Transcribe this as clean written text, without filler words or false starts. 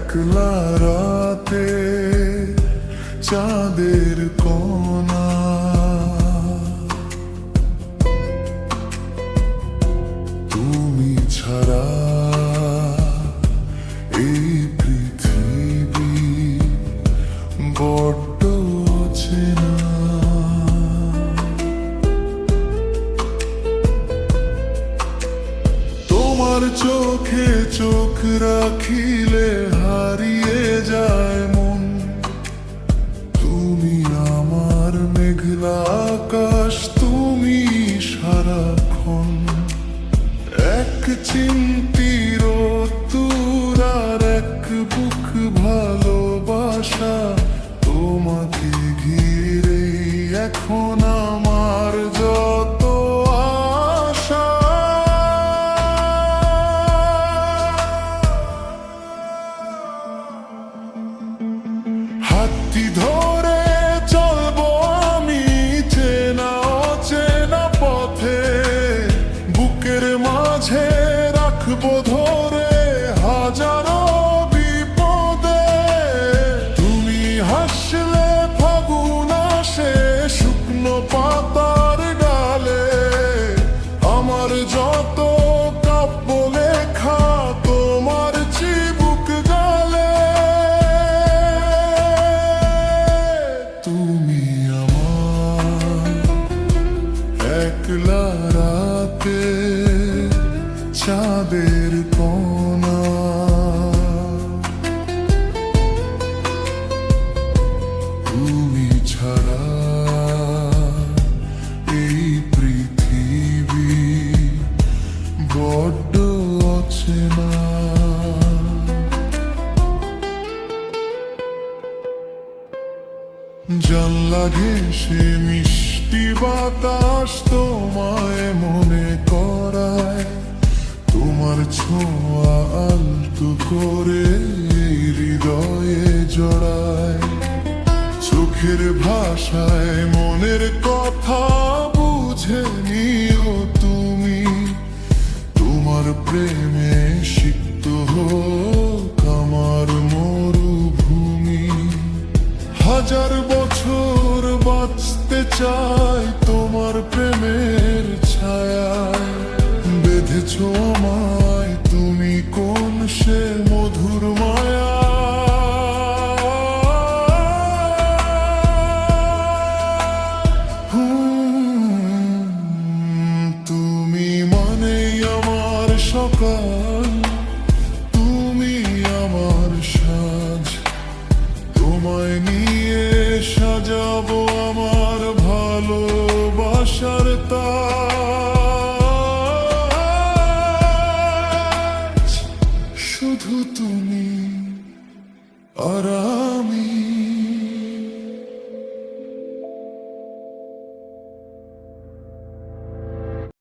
একলা রাতে চাঁদের কোনা, তুমি ছাড়া এই পৃথিবী বড্ড অচেনা। তোমার চোখে চোখ রাখিলে হারিয়ে যায় মন, তুমি আমার মেঘলা আকাশ, তুমি সারাক্ষণ এক চিমটির তুর আর এক বুক ভালোবাসা, তোমাকে ঘিরে এখন আমার যত আশা। হাতটি ধরে চলবো আমি চেনা অচেনা পথে, বুকের মাঝে রাখবো ধরে হাজারো বিপদে। তুমি হাসলে ফাগুন আসে শুকনো পাতার ডালে, আমার যত কাব্য লেখা তোমার চিবুক গালে। তুমি আমার একলা রাতে চাঁদের কোনা, তুমি ছাড়া এই পৃথিবী বড্ড অচেনা। জানলা ঘেঁষে মিষ্টি বাতাস তোমায় মনে করায়, তোমার ছোঁয়া আলতো করে হৃদয়ে জড়ায়। চোখের ভাষায় মনের কথা বুঝে নিও তুমি, তোমার প্রেমে সিক্ত হোক আমার মরুভূমি। হাজার বছর বাঁচতে চাই তোমার প্রেমের ছায়ায়, বেঁধেছ আমায় তুমি কোন সে মধুর মা।